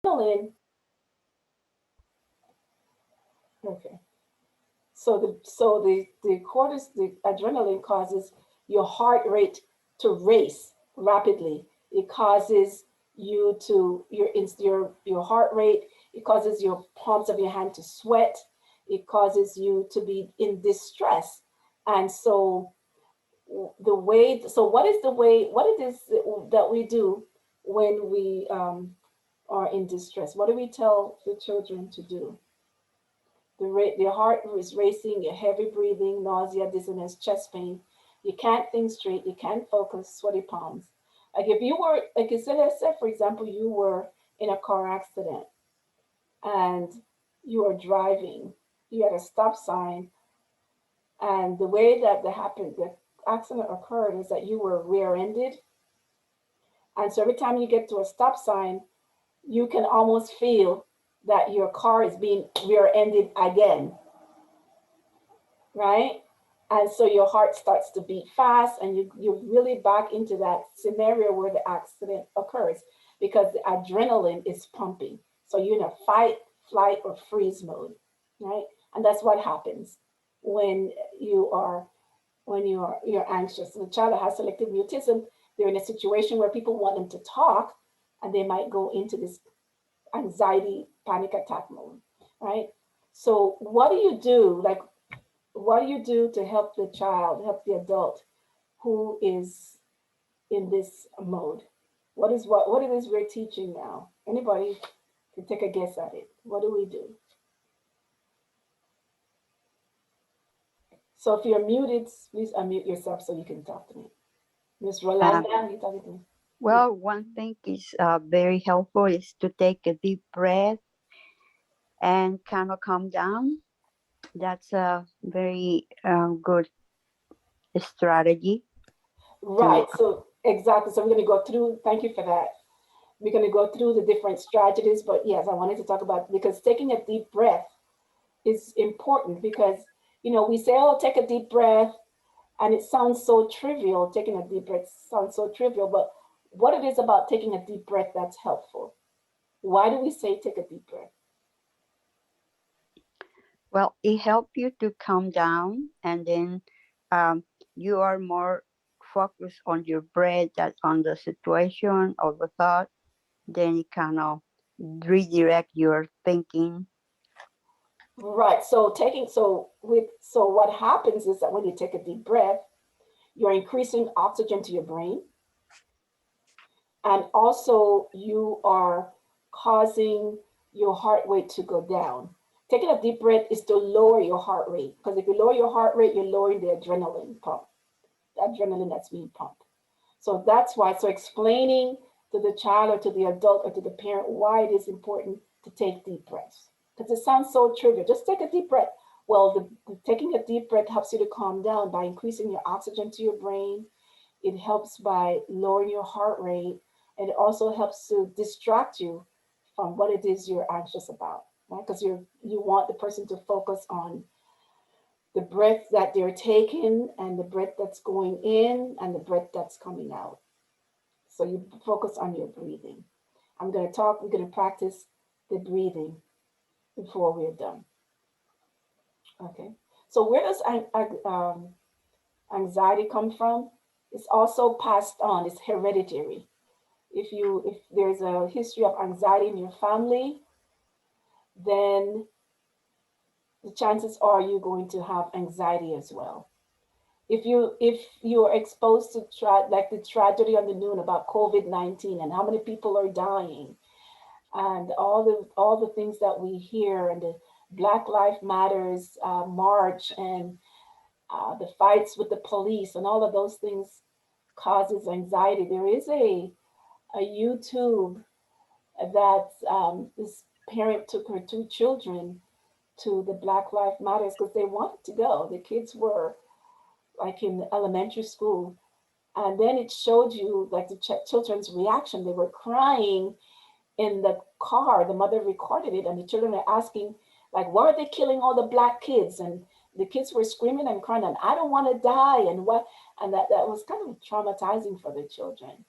adrenaline, okay. The adrenaline causes your heart rate to race rapidly. It causes you to your heart rate. It causes your palms of your hand to sweat. It causes you to be in distress. And so what is the way, what it is that we do when we are in distress? What do we tell the children to do? The heart is racing, your heavy breathing, nausea, dizziness, chest pain. You can't think straight. You can't focus. Sweaty palms. Like if you were, like you said, let's say for example, you were in a car accident and you are driving. You had a stop sign, and the way that the accident occurred is that you were rear-ended, and so every time you get to a stop sign, you can almost feel that your car is being rear-ended again, right? And so your heart starts to beat fast, and you're really back into that scenario where the accident occurs because the adrenaline is pumping. So you're in a fight, flight, or freeze mode, right? And that's what happens when you are you're anxious. And the child that has selective mutism, they're in a situation where people want them to talk, and they might go into this anxiety panic attack mode, right? So what do you do? Like, what do you do to help the child, help the adult who is in this mode? What it is we're teaching now? Anybody can take a guess at it. What do we do? So if you're muted, please unmute yourself so you can talk to me. Miss Uh, Rolanda, you talking to me? Yeah. well, one thing is very helpful is to take a deep breath and kind of calm down. That's a very good strategy to. Right. So exactly. So we're going to go through. Thank you for that. We're going to go through the different strategies. But yes, I wanted to talk about because taking a deep breath is important because we say, "Oh, take a deep breath," and it sounds so trivial. Taking a deep breath sounds so trivial, but what it is about taking a deep breath that's helpful? Why do we say take a deep breath? Well, it helps you to calm down, and then um, you are more focused on your breath than on the situation or the thought. Then it kind of redirect your thinking. Right. So what happens is that when you take a deep breath, you're increasing oxygen to your brain, and also you are causing your heart rate to go down. Taking a deep breath is to lower your heart rate because if you lower your heart rate, you're lowering the adrenaline pump, the adrenaline that's being pumped. So that's why. So explaining to the child or to the adult or to the parent why it is important to take deep breaths because it sounds so trivial. Just take a deep breath. Well, taking a deep breath helps you to calm down by increasing your oxygen to your brain. It helps by lowering your heart rate, and it also helps to distract you from what it is you're anxious about, right? Because you want the person to focus on the breath that they're taking and the breath that's going in and the breath that's coming out. So you focus on your breathing. We're going to practice the breathing before we're done. Okay. So where does anxiety come from? It's also passed on. It's hereditary. If there's a history of anxiety in your family, then the chances are you're going to have anxiety as well. If you are exposed to like the tragedy on the news about COVID-19 and how many people are dying and all the things that we hear and the Black Lives Matters march and the fights with the police and all of those things causes anxiety. There is a YouTube that this parent took her two children to the Black Lives Matters because they wanted to go. The kids were like in elementary school, and then it showed you like the children's reaction. They were crying in the car. The mother recorded it, and the children were asking, like, why are they killing all the black kids? And the kids were screaming and crying, and I don't want to die, and what? And that was kind of traumatizing for the children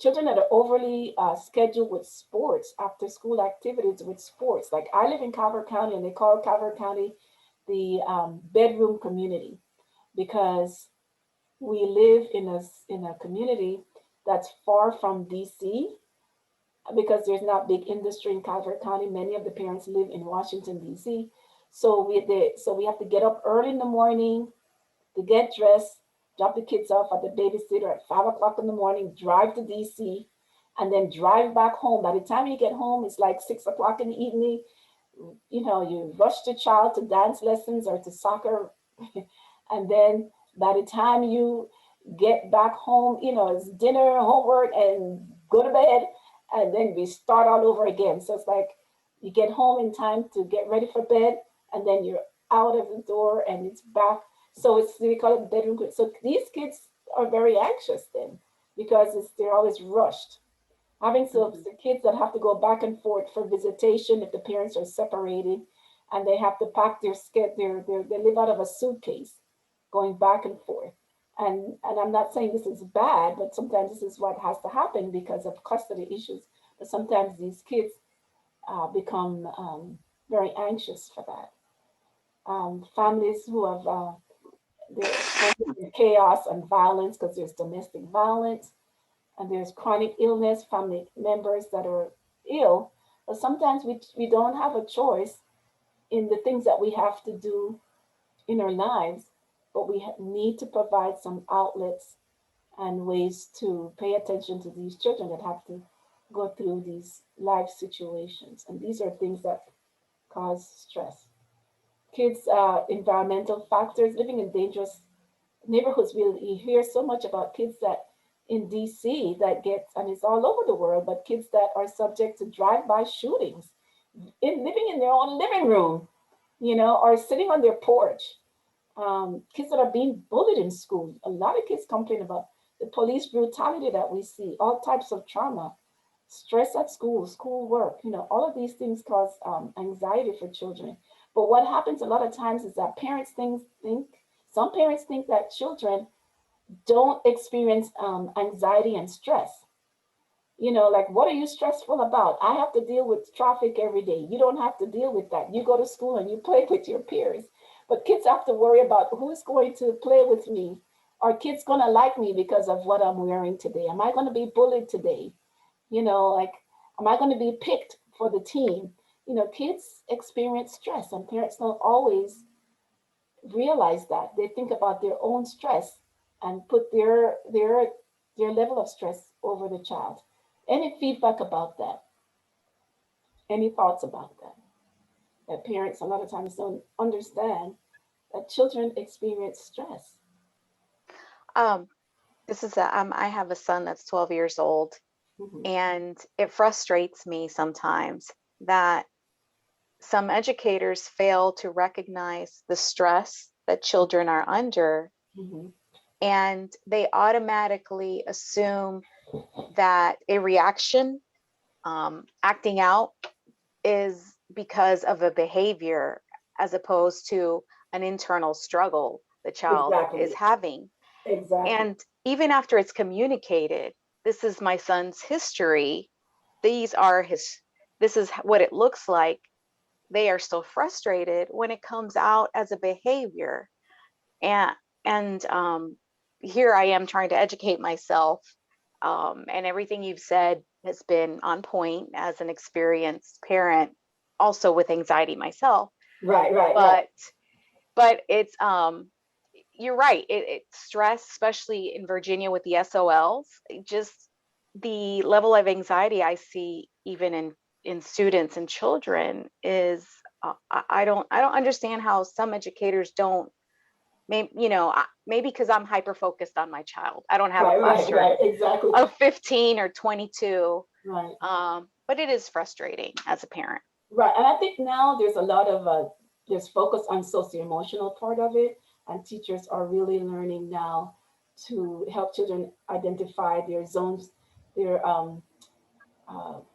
children that are overly scheduled with sports, after school activities with sports. Like I live in Calvert County, and they call Calvert County the bedroom community, because we live in a community that's far from DC, because there's not big industry in Calvert County. Many of the parents live in Washington D.C. So we have to get up early in the morning to get dressed, drop the kids off at the babysitter at 5 o'clock in the morning, drive to DC, and then drive back home. By the time you get home, it's like 6 o'clock in the evening. You know, you rush the child to dance lessons or to soccer, and then by the time you get back home, you know, it's dinner, homework, and go to bed, and then we start all over again. So it's like you get home in time to get ready for bed, and then you're out of the door and it's back. So it's, we call it bedroom. So these kids are very anxious then, because they're always rushed. Having some Mhm. the kids that have to go back and forth for visitation if the parents are separated, and they have to pack they live out of a suitcase going back and forth. And I'm not saying this is bad, but sometimes this is what has to happen because of custody issues. But sometimes these kids become very anxious for that. Families who have they're exposed to chaos and violence because there's domestic violence, and there's chronic illness, family members that are ill. But sometimes we don't have a choice in the things that we have to do in our lives, but we need to provide some outlets and ways to pay attention to these children that have to go through these life situations. And these are things that cause stress. Kids, environmental factors, living in dangerous neighborhoods. We hear so much about kids that in DC that get, and it's all over the world, but kids that are subject to drive-by shootings, living in their own living room, you know, or sitting on their porch. Kids that are being bullied in school. A lot of kids complain about the police brutality that we see, all types of trauma, stress at school, school work. You know, all of these things cause anxiety for children. But what happens a lot of times is that think some parents think that children don't experience anxiety and stress. You know, like, what are you stressful about? I have to deal with traffic every day. You don't have to deal with that. You go to school and you play with your peers. But kids have to worry about who's going to play with me. Are kids going to like me because of what I'm wearing today? Am I going to be bullied today? You know, like, am I going to be picked for the team? You know, kids experience stress, and parents don't always realize that. They think about their own stress and put their level of stress over the child. Any feedback about that? Any thoughts about that? That parents a lot of times don't understand that children experience stress. Um, this is I have a son that's 12 years old, Hmm. and it frustrates me sometimes that some educators fail to recognize the stress that children are under, Hmm. and they automatically assume that a reaction, acting out, is because of a behavior as opposed to an internal struggle the child is Exactly. having. Exactly. And even after it's communicated, this is my son's history, these are his, this is what it looks like, they are still frustrated when it comes out as a behavior. And here I am trying to educate myself, and everything you've said has been on point as an experienced parent, also with anxiety myself. Right, right, right. But it's you're right. It's stress, especially in Virginia with the SOLs. Just the level of anxiety I see even in students and children is I don't understand how some educators don't. Maybe, maybe because I'm hyper focused on my child. I don't have a Right, right, classroom right. Exactly. of 15 or 22. Right. But it is frustrating as a parent. Right. And I think now there's a lot of there's focus on socio-emotional part of it, and teachers are really learning now to help children identify their zones, their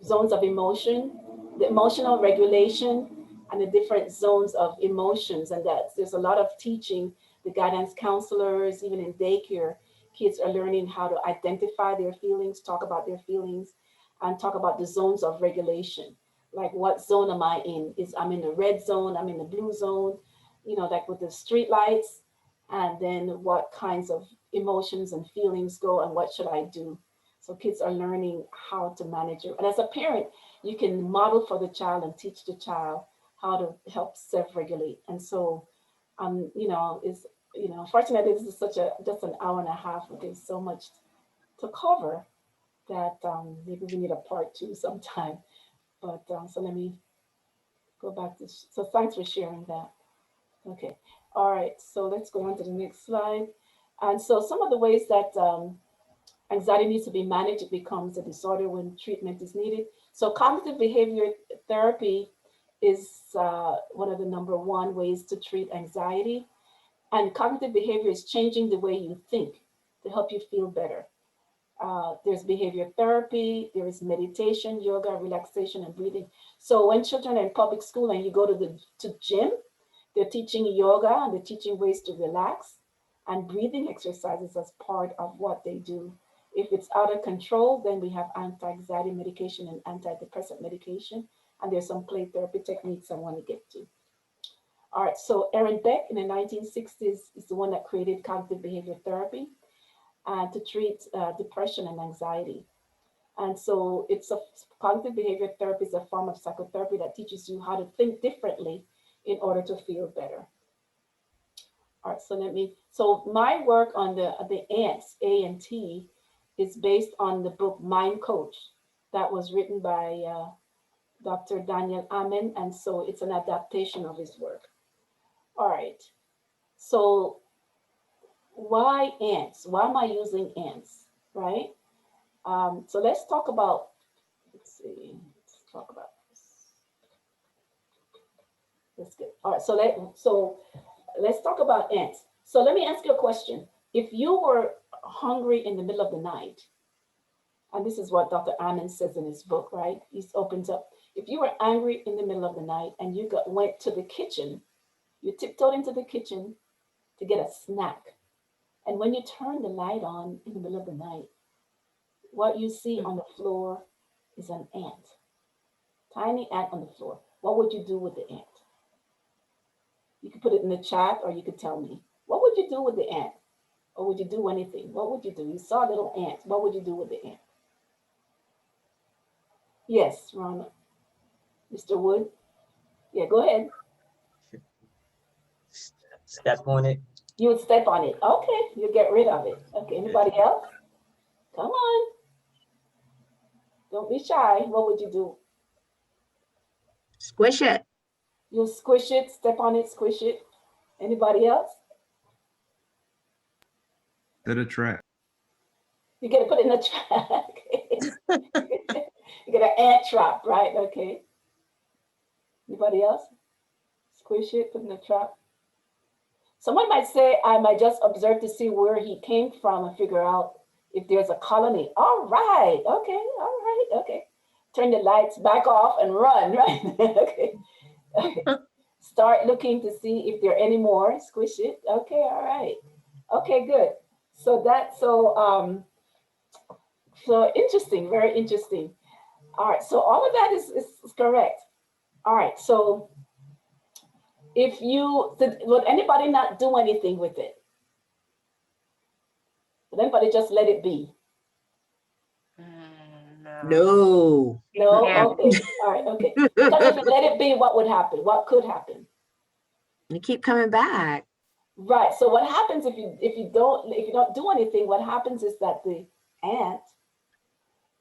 zones of emotion, the emotional regulation, and the different zones of emotions. And that there's a lot of teaching. The guidance counselors, even in daycare, kids are learning how to identify their feelings, talk about their feelings, and talk about the zones of regulation. Like, what zone am I in? I'm in the red zone, I'm in the blue zone, like with the street lights, and then what kinds of emotions and feelings go and what should I do? So kids are learning how to manage it. And as a parent, you can model for the child and teach the child how to help self-regulate. And so, is fortunately, this is just an hour and a half, but there's so much to cover that maybe we need a part two sometime. But so let me go back to, so thanks for sharing that. Okay. All right. So let's go on to the next slide. And so some of the ways that anxiety needs to be managed, it becomes a disorder when treatment is needed. So cognitive behavior therapy is one of the number one ways to treat anxiety. And cognitive behavior is changing the way you think to help you feel better. There's behavior therapy, there is meditation, yoga, relaxation, and breathing. So when children are in public school and you go to the gym, they're teaching yoga and they're teaching ways to relax, and breathing exercises as part of what they do. If it's out of control, then we have anti-anxiety medication and antidepressant medication. And there's some play therapy techniques I want to get to. All right, so Aaron Beck in the 1960s is the one that created cognitive behavior therapy to treat depression and anxiety. And so cognitive behavior therapy is a form of psychotherapy that teaches you how to think differently in order to feel better. All right, so my work on the ants, ANT, is based on the book Mind Coach that was written by Dr. Daniel Amen. And so it's an adaptation of his work. All right, so why ants? Why am I using ants, right? So let's talk about, let's talk about this. That's good. All right, so let's talk about ants. So let me ask you a question. If you were hungry in the middle of the night, and this is what Dr. Amen says in his book, right? He opens up. If you were angry in the middle of the night and you went to the kitchen, you tiptoed into the kitchen to get a snack. And when you turn the light on in the middle of the night, what you see on the floor is an ant, tiny ant on the floor. What would you do with the ant? You could put it in the chat or you could tell me. What would you do with the ant? Or would you do anything? What would you do? You saw a little ant. What would you do with the ant? Yes, Ron. Mr. Wood? Yeah, go ahead. Step on it. You would step on it. Okay, you get rid of it. Okay, anybody else? Come on. Don't be shy. What would you do? Squish it. You'll squish it, step on it, squish it. Anybody else? Set a trap. You gotta put it in the trap. You get an ant trap, right? Okay. Anybody else? Squish it, put in the trap. Someone might say, I might just observe to see where he came from and figure out if there's a colony. All right, okay, all right, okay. Turn the lights back off and run, right? Okay. Okay. Start looking to see if there are any more. Squish it. Okay, all right. Okay, good. So so interesting, very interesting. All right, so all of that is correct. All right, so would anybody not do anything with it? Would anybody just let it be? No. No? Yeah. Okay, all right, okay. Because if you let it be, what would happen? What could happen? You keep coming back. Right, so what happens if you don't do anything, what happens is that the ant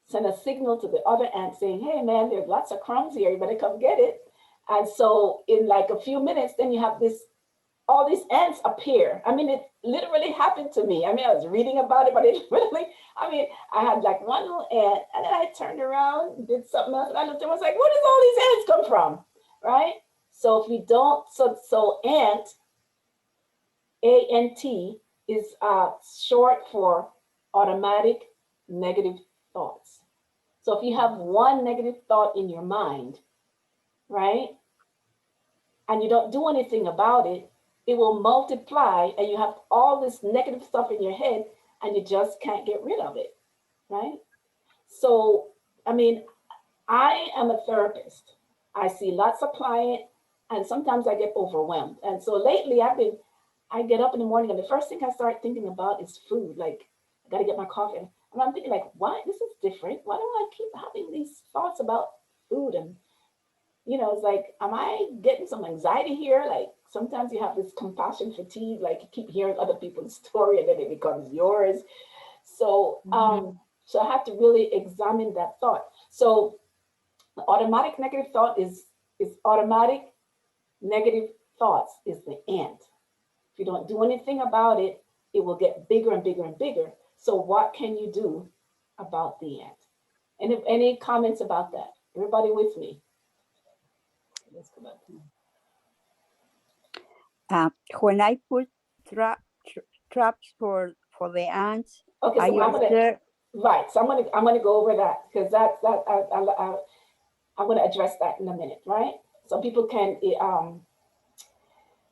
send a signal to the other ant saying, hey man, there's lots of crumbs here, you better come get it. And so in like a few minutes, then you have all these ants appear. I mean, it literally happened to me. I mean, I was reading about it, but it really, I had like one little ant and then I turned around, did something else, and I looked and was like, where does all these ants come from, right? So if we don't, so ant, ANT, is short for automatic negative thoughts. So if you have one negative thought in your mind, right, and you don't do anything about it, it will multiply and you have all this negative stuff in your head and you just can't get rid of it, right? So, I mean, I am a therapist. I see lots of clients, and sometimes I get overwhelmed. And so lately, I get up in the morning, and the first thing I start thinking about is food. Like, I got to get my coffee. And I'm thinking, like, what? This is different. Why do I keep having these thoughts about food? And, it's like, am I getting some anxiety here? Like, sometimes you have this compassion fatigue, like you keep hearing other people's story and then it becomes yours. So, so I have to really examine that thought. So, automatic negative thought is automatic negative thoughts is the ant. If you don't do anything about it, it will get bigger and bigger and bigger. So what can you do about the ant? And if any comments about that? Everybody with me? Let's go back. When I put traps for the ants, Okay, so I'm gonna right. So I'm gonna go over that because I'm gonna address that in a minute, right? So people can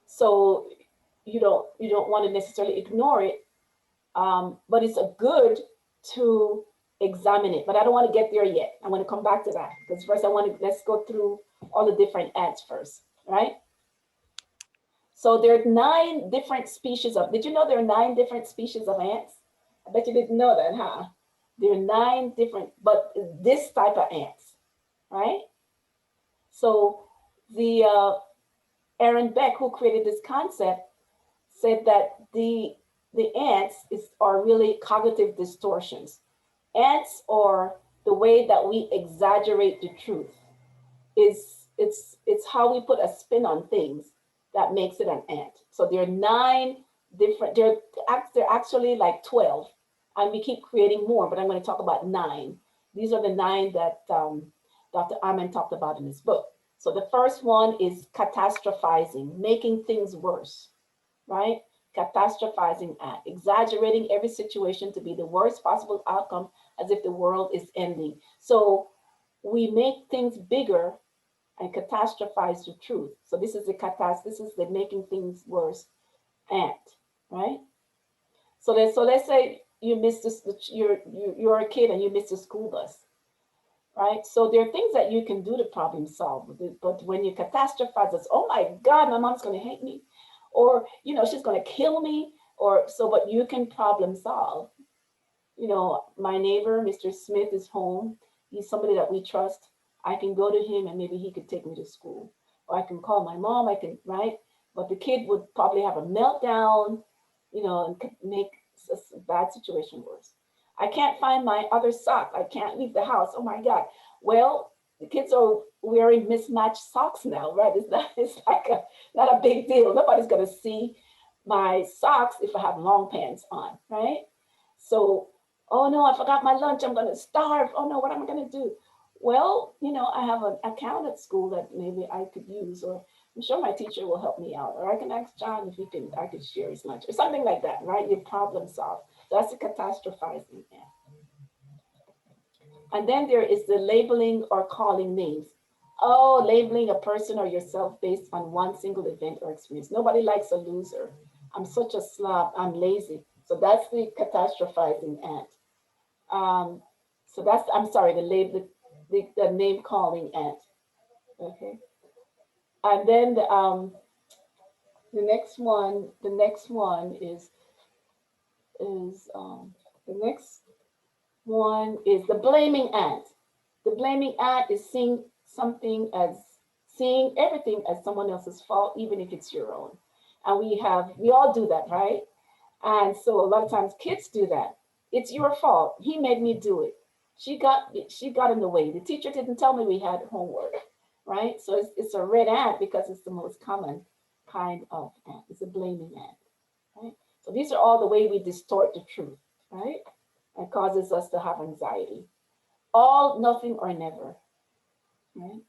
so you don't want to necessarily ignore it, but it's a good to examine it. But I don't want to get there yet. I want to come back to that because first let's go through all the different ants first, right? So there are 9 different species of. Did you know there are 9 different species of ants? I bet you didn't know that, huh? There are 9 different, but this type of ants, right? So the Aaron Beck, who created this concept, said that the ants are really cognitive distortions. Ants are the way that we exaggerate the truth. It's how we put a spin on things that makes it an ant. So there are 9 different. They're actually like 12, and we keep creating more. But I'm going to talk about 9. These are the 9 that Dr. Amen talked about in his book. So the first one is catastrophizing, making things worse, right? Catastrophizing act, exaggerating every situation to be the worst possible outcome as if the world is ending. So we make things bigger and catastrophize the truth. So this is the making things worse ant, right? So let's say you missed this, you're a kid and you missed the school bus, right? So there are things that you can do to problem solve, but when you catastrophize, it's, oh my God, my mom's going to hate me, or she's going to kill me, or so. But you can problem solve. My neighbor, Mr. Smith, is home. He's somebody that we trust. I can go to him and maybe he could take me to school, or I can call my mom. Right? But the kid would probably have a meltdown, and could make a bad situation worse. I can't find my other sock. I can't leave the house. Oh my God. Well, the kids are wearing mismatched socks now, right? It's like not a big deal. Nobody's gonna see my socks if I have long pants on, right? So, oh no, I forgot my lunch. I'm gonna starve. Oh no, what am I gonna do? Well, I have an account at school that maybe I could use, or I'm sure my teacher will help me out, or I can ask John if I could share his lunch, or something like that, right? You problem solve. That's a catastrophizing. And then there is the labeling or calling names. Oh, labeling a person or yourself based on one single event or experience. Nobody likes a loser. I'm such a slob. I'm lazy. So that's the catastrophizing ant. So that's, I'm sorry, the name calling ant. Okay. And then the next one is the next one is the blaming ant. The blaming ant is seeing everything as someone else's fault, even if it's your own. And we all do that, right? And so a lot of times kids do that. It's your fault. He made me do it. She got in the way. The teacher didn't tell me we had homework, right? So it's a red ant because it's the most common kind of ant. It's a blaming ant, right? So these are all the way we distort the truth, right? And causes us to have anxiety. All, nothing, or never, right?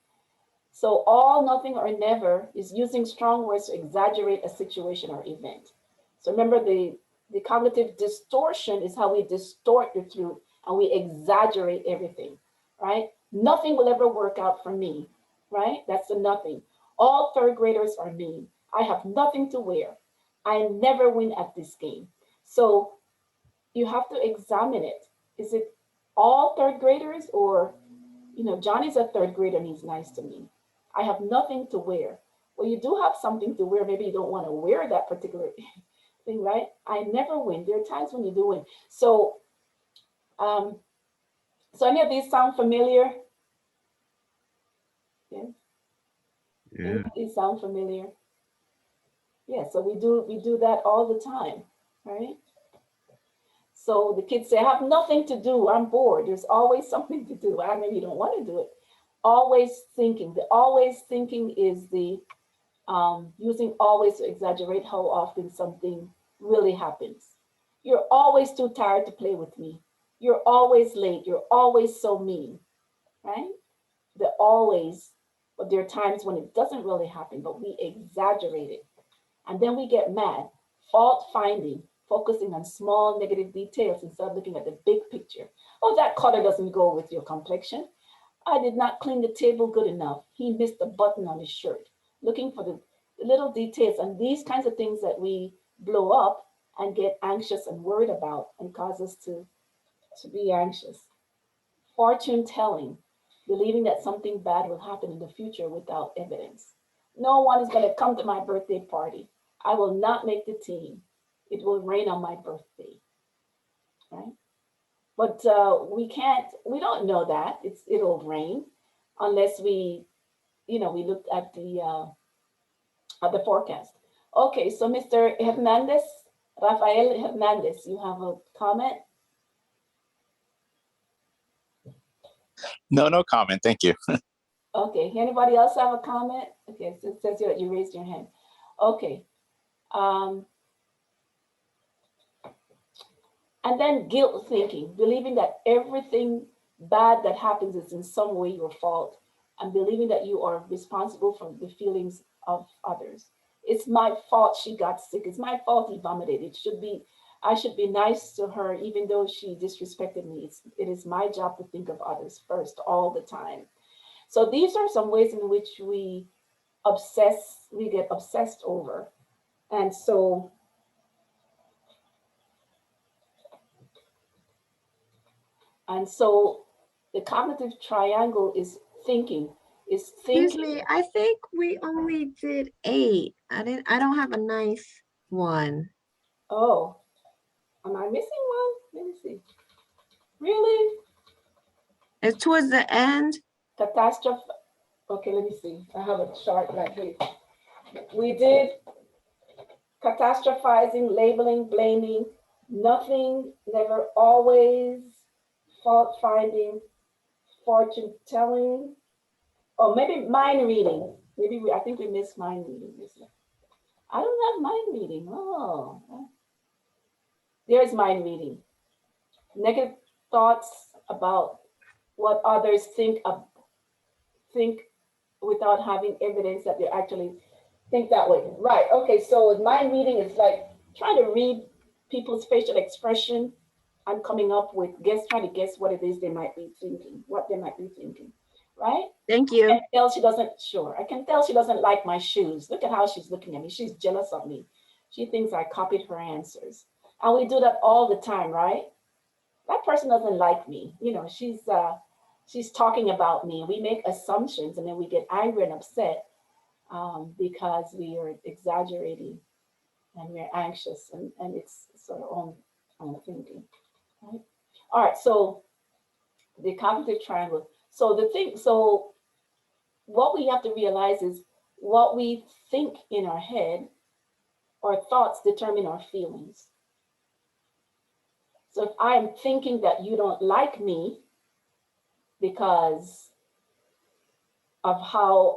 So all, nothing, or never is using strong words to exaggerate a situation or event. So remember, the cognitive distortion is how we distort the truth and we exaggerate everything, right? Nothing will ever work out for me, right? That's the nothing. All 3rd graders are mean. I have nothing to wear. I never win at this game. So you have to examine it. Is it all third graders, or, Johnny's a third grader and he's nice to me. I have nothing to wear. Well, you do have something to wear. Maybe you don't want to wear that particular thing, right? I never win. There are times when you do win. So, um, so any of these sound familiar? Yeah. Any of these sound familiar? Yeah. So we do that all the time, right? So the kids say, I have nothing to do. I'm bored. There's always something to do. I maybe you don't want to do it. Always thinking. The always thinking is the using always to exaggerate how often something really happens. You're always too tired to play with me. You're always late. You're always so mean, right? The always, but there are times when it doesn't really happen, but we exaggerate it. And then we get mad, fault finding, focusing on small negative details instead of looking at the big picture. Oh, that color doesn't go with your complexion. I did not clean the table good enough. He missed a button on his shirt. Looking for the little details and these kinds of things that we blow up and get anxious and worried about and cause us to be anxious. Fortune telling, believing that something bad will happen in the future without evidence. No one is going to come to my birthday party. I will not make the team. It will rain on my birthday, right? But we don't know that it'll rain unless we looked at the forecast. Okay, so Mr. Hernandez, Rafael Hernandez, you have a comment? No comment. Thank you. Okay, anybody else have a comment? Okay, so it says you raised your hand. Okay. And then guilt thinking, believing that everything bad that happens is in some way your fault, and believing that you are responsible for the feelings of others. It's my fault she got sick. It's my fault he vomited. I should be nice to her even though she disrespected me. It is my job to think of others first all the time. So these are some ways in which we get obsessed over. And so the cognitive triangle is thinking, Excuse me, I think we only did 8. I don't have a nice one. Oh, am I missing one? Let me see. Really? It's towards the end. Catastrophe. Okay, let me see. I have a chart right here. We did catastrophizing, labeling, blaming, nothing, never, always, fault finding, fortune telling, or maybe mind reading. I think we missed mind reading. I don't have mind reading. Oh, there's mind reading. Negative thoughts about what others think without having evidence that they actually think that way. Right. Okay. So mind reading is like trying to read people's facial expression and coming up with trying to guess what it is they might be thinking, right? Thank you. I can tell she doesn't like my shoes. Look at how she's looking at me. She's jealous of me. She thinks I copied her answers. And we do that all the time, right? That person doesn't like me. She's talking about me. We make assumptions and then we get angry and upset because we are exaggerating and we're anxious and it's sort of own thinking. Right? All right, so the cognitive triangle. So what we have to realize is what we think in our head, our thoughts determine our feelings. So if I am thinking that you don't like me because of how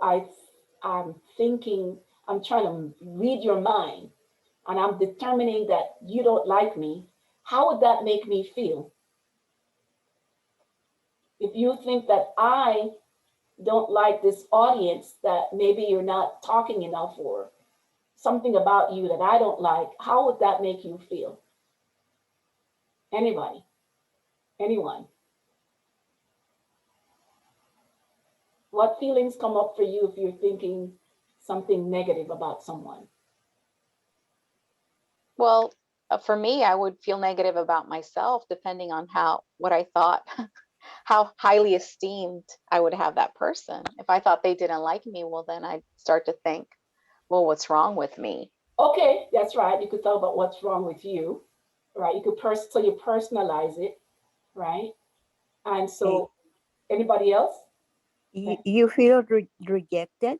I'm thinking, I'm trying to read your mind, and I'm determining that you don't like me, how would that make me feel? If you think that I don't like this audience, that maybe you're not talking enough or something about you that I don't like, how would that make you feel? Anybody? Anyone? What feelings come up for you if you're thinking something negative about someone? Well, for me, I would feel negative about myself depending on what I thought, how highly esteemed I would have that person. If I thought they didn't like me, well, then I'd start to think, well, what's wrong with me? Okay, that's right. You could talk about what's wrong with you, right? You could so you personalize it, right? And Okay. so anybody else? Okay. You feel rejected.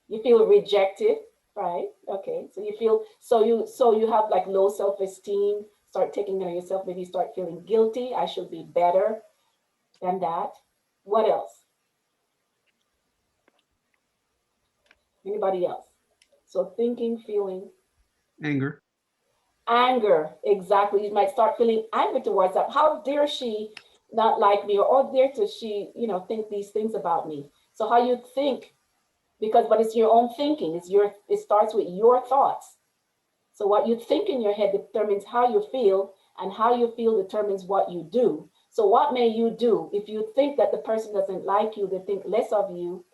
You feel rejected, right? Okay. So you feel so you have like low self-esteem, start taking care of yourself, maybe start feeling guilty. I should be better than that. What else? Anybody else? So thinking, feeling, Anger. anger. Exactly. You might start feeling anger towards that. How dare she not like me? Or oh, dare to she, think these things about me. So how you think, but it's your own thinking. It starts with your thoughts. So what you think in your head determines how you feel, and how you feel determines what you do. So what may you do? If you think that the person doesn't like you, they think less of you,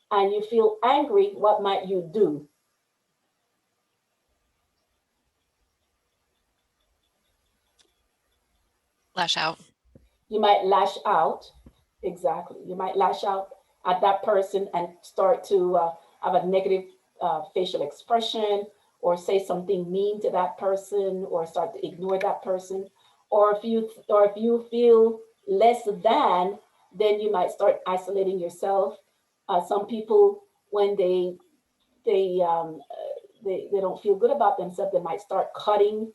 and you feel angry, what might you do? Lash out. You might lash out. Exactly. You might lash out at that person and start to have a negative facial expression, or say something mean to that person, or start to ignore that person. Or if you feel less than, then you might start isolating yourself. Some people, when they they don't feel good about themselves, they might start cutting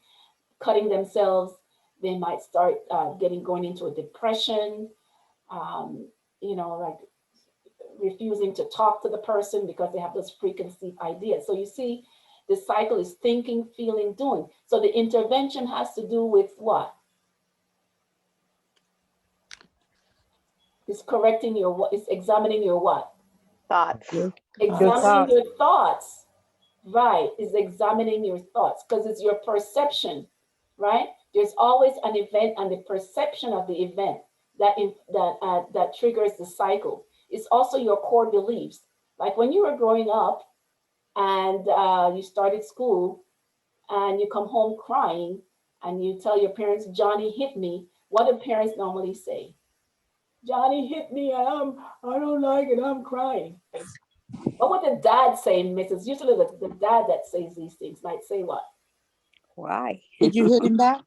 themselves. They might start going into a depression. Um, like refusing to talk to the person because they have those preconceived ideas. So you see, the cycle is thinking, feeling, doing. So the intervention has to do with what? It's correcting your what? It's examining your what? Thoughts. Your Examining thoughts. your thoughts. Right, is examining your thoughts, because it's your perception, right? There's always an event and the perception of the event that triggers the cycle. It's also your core beliefs. Like when you were growing up and you started school and you come home crying and you tell your parents, Johnny hit me, what do parents normally say? Johnny hit me and I don't like it, I'm crying. What would the dad say, Mrs.? Usually the dad that says these things might say what? Why? Did you hit him back?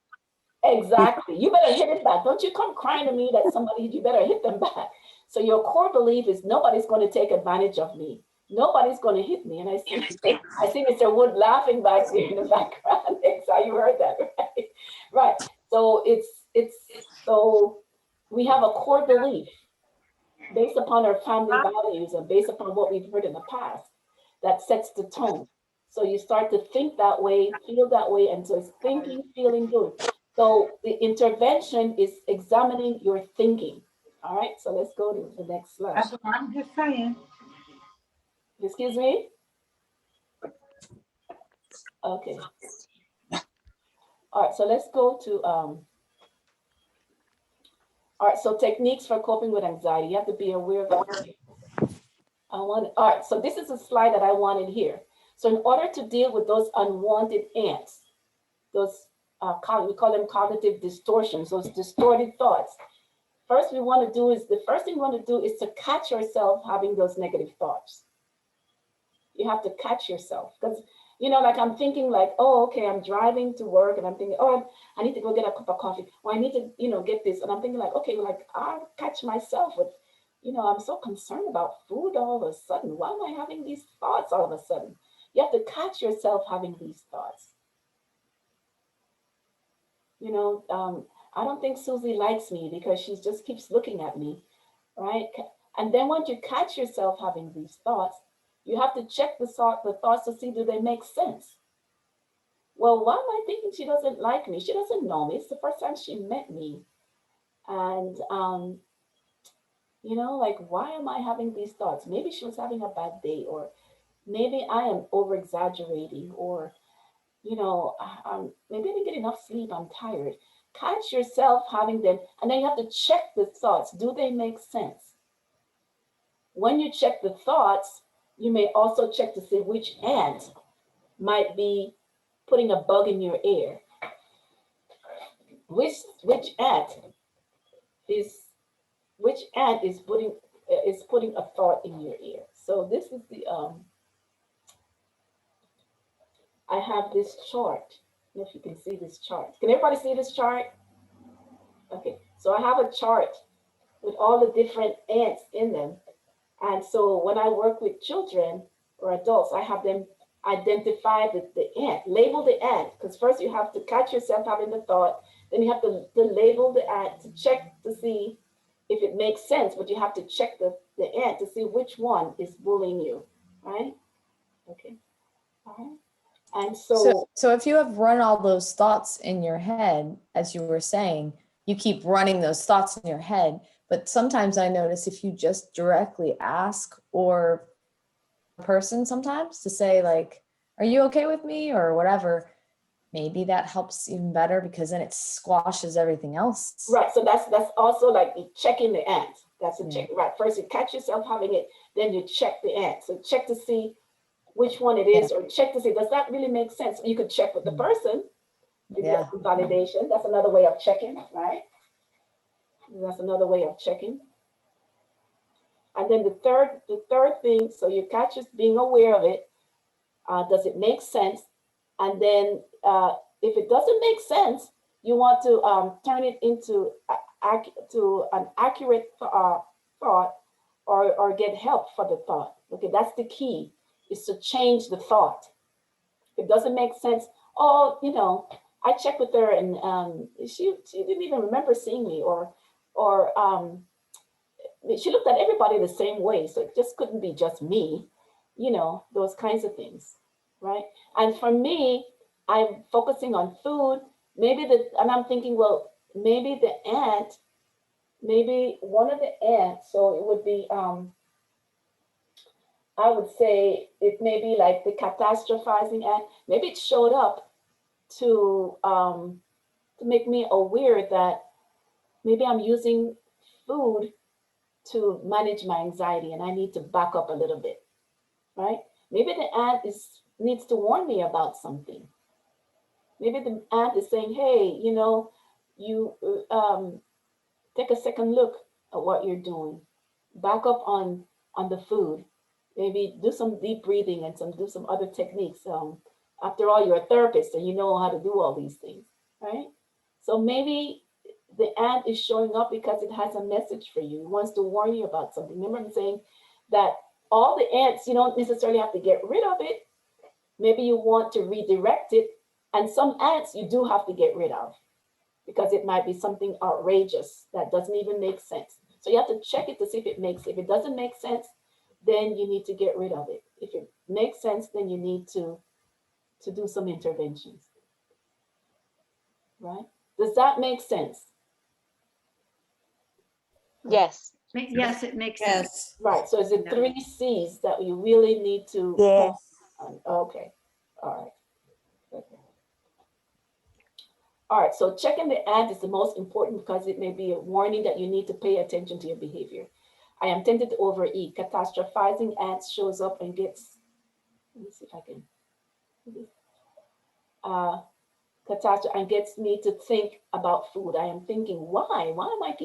Exactly. You better hit it back. Don't you come crying to me that somebody, you better hit them back. So your core belief is nobody's going to take advantage of me. Nobody's going to hit me. And I see Mr. Wood laughing back there in the background. So you heard that, right? Right. So so we have a core belief based upon our family values and based upon what we've heard in the past that sets the tone. So you start to think that way, feel that way, and so it's thinking, feeling, doing. So the intervention is examining your thinking. All right, so let's go to the next slide. That's what I'm just saying. Excuse me? Okay. All right, so let's go to, all right, so techniques for coping with anxiety. You have to be aware of it. All right, so this is a slide that I wanted here. So in order to deal with those unwanted ants, those we call them cognitive distortions, those distorted thoughts. The first thing we want to do is to catch yourself having those negative thoughts. You have to catch yourself, because like I'm thinking like, oh, okay, I'm driving to work and I'm thinking, oh, I need to go get a cup of coffee, or I need to, get this, and I'm thinking like, okay, like I catch myself with, I'm so concerned about food all of a sudden. Why am I having these thoughts all of a sudden? You have to catch yourself having these thoughts. I don't think Susie likes me because she just keeps looking at me, right? And then once you catch yourself having these thoughts, you have to check the thoughts to see, do they make sense? Well, why am I thinking she doesn't like me? She doesn't know me. It's the first time she met me. And, like, why am I having these thoughts? Maybe she was having a bad day, or maybe I am over exaggerating, or maybe I didn't get enough sleep, I'm tired. Catch yourself having them, and then you have to check the thoughts. Do they make sense? When you check the thoughts, you may also check to see which ant might be putting a bug in your ear. which ant is putting a thought in your ear. So this is the I have this chart. I don't know if you can see this chart. Can everybody see this chart? Okay, so I have a chart with all the different ants in them. And so when I work with children or adults, I have them identify the ant, label the ant, because first you have to catch yourself having the thought, then you have to label the ant to check to see if it makes sense, but you have to check the ant to see which one is bullying you, right? Okay, all right. And So if you have run all those thoughts in your head, as you were saying, you keep running those thoughts in your head. But sometimes I notice if you just directly ask or a person sometimes to say like, are you okay with me or whatever, maybe that helps even better because then it squashes everything else. right, so that's also like checking the ant. That's a Yeah. check, right? First you catch yourself having it, then you check the ant. So check to see which one it is, or check to see, does that really make sense? You could check with the person, you Yeah. get some validation. That's another way of checking, right? That's another way of checking. And then the third thing, so you catch us being aware of it. Does it make sense? And then if it doesn't make sense, you want to turn it into an accurate thought, or get help for the thought. Okay, that's the key, is to change the thought. If it doesn't make sense, oh, I checked with her and she didn't even remember seeing me, or she looked at everybody the same way, so it just couldn't be just me, those kinds of things, right? And for me, I'm focusing on food, and I'm thinking, well, maybe one of the ants, so it would be, I would say it may be like the catastrophizing ant, maybe it showed up to make me aware that maybe I'm using food to manage my anxiety and I need to back up a little bit, right? Maybe the ant needs to warn me about something. Maybe the ant is saying, hey, you take a second look at what you're doing. Back up on the food. Maybe do some deep breathing and do some other techniques. After all, you're a therapist and you know how to do all these things, right? So maybe the ant is showing up because it has a message for you. It wants to warn you about something. Remember, I'm saying that all the ants, you don't necessarily have to get rid of it. Maybe you want to redirect it. And some ants you do have to get rid of because it might be something outrageous that doesn't even make sense. So you have to check it to see if it doesn't make sense, then you need to get rid of it. If it makes sense, then you need to do some interventions, right? Does that make sense? Yes. Yes, it makes sense. Yes. Right, so is it 3 C's that you really need to? Yes. Okay, all right. Okay. All right, so checking the ant is the most important because it may be a warning that you need to pay attention to your behavior. I am tempted to overeat. Catastrophizing ant shows up and gets, let me see if I can, and gets me to think about food. I am thinking, why am I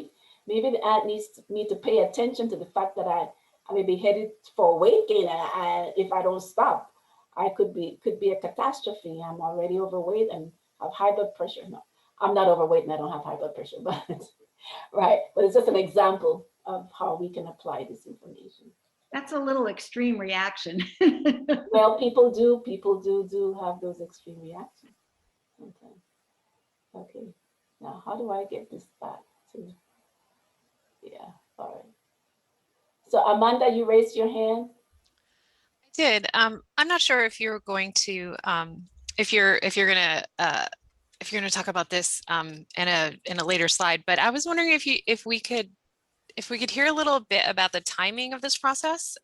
maybe the ant needs me to pay attention to the fact that I may be headed for weight gain, and if I don't stop, could be a catastrophe. I'm already overweight and have high blood pressure. No, I'm not overweight and I don't have high blood pressure, but right. But it's just an example of how we can apply this information. That's a little extreme reaction. Well, people do have those extreme reactions sometimes. Okay, now how do I get this back to? Yeah, all right. So Amanda, you raised your hand. I did. I'm not sure if you're going to if you're gonna talk about this in a later slide, but I was wondering if we could hear a little bit about the timing of this process.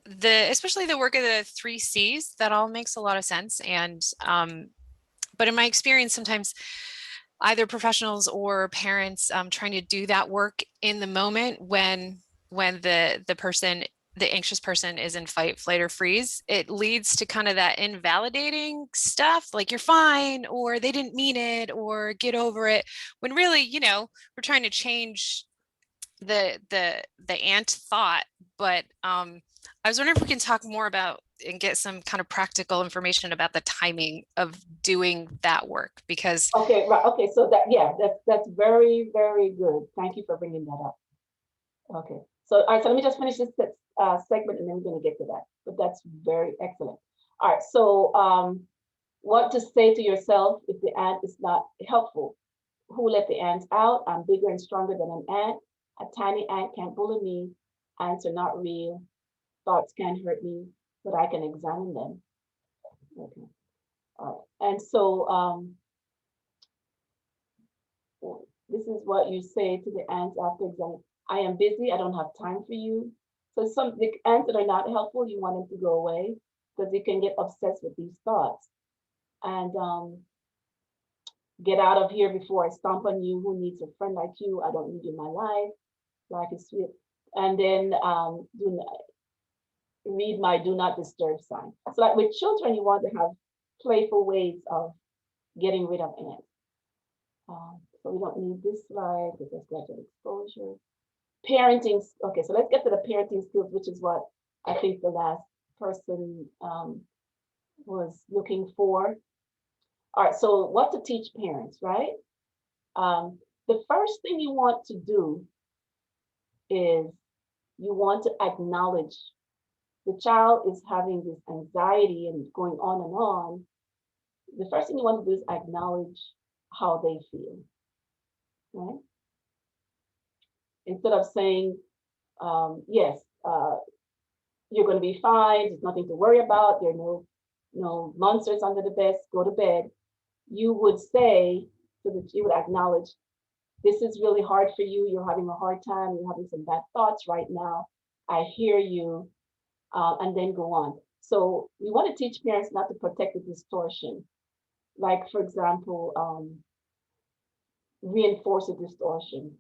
Especially the work of the 3 C's, that all makes a lot of sense. And but in my experience, sometimes either professionals or parents trying to do that work in the moment when the person the anxious person is in fight, flight, or freeze, it leads to kind of that invalidating stuff, like you're fine, or they didn't mean it, or get over it. When really, you know, we're trying to change the ant thought. But I was wondering if we can talk more about and get some kind of practical information about the timing of doing that work, because Okay, right. Okay, so that, yeah, that's very, very good. Thank you for bringing that up. Okay, so all right, so let me just finish this segment and then we're going to get to that. But that's very excellent. All right, so what to say to yourself if the ant is not helpful? Who let the ants out? I'm bigger and stronger than an ant. A tiny ant can't bully me. Ants are not real. Thoughts can't hurt me, but I can examine them. Okay. All right. And so this is what you say to the ants after examining. I am busy. I don't have time for you. So some the ants that are not helpful, you want them to go away because they can get obsessed with these thoughts. And get out of here before I stomp on you. Who needs a friend like you? I don't need you in my life. Life is sweet. And then read my do not disturb sign. So like with children, you want to have playful ways of getting rid of ants. So we don't need this slide because gradual exposure. Parenting, okay, so let's get to the parenting skills, which is what I think the last person was looking for. All right, so what to teach parents, right? The first thing you want to do is you want to acknowledge the child is having this anxiety and going on and on. The first thing you want to do is acknowledge how they feel, right? Instead of saying, yes, you're going to be fine, there's nothing to worry about, there are no monsters under the bed, go to bed. You would say, so that you would acknowledge, this is really hard for you, you're having a hard time, you're having some bad thoughts right now, I hear you, and then go on. So we want to teach parents not to protect the distortion. Like, for example, reinforce a distortion.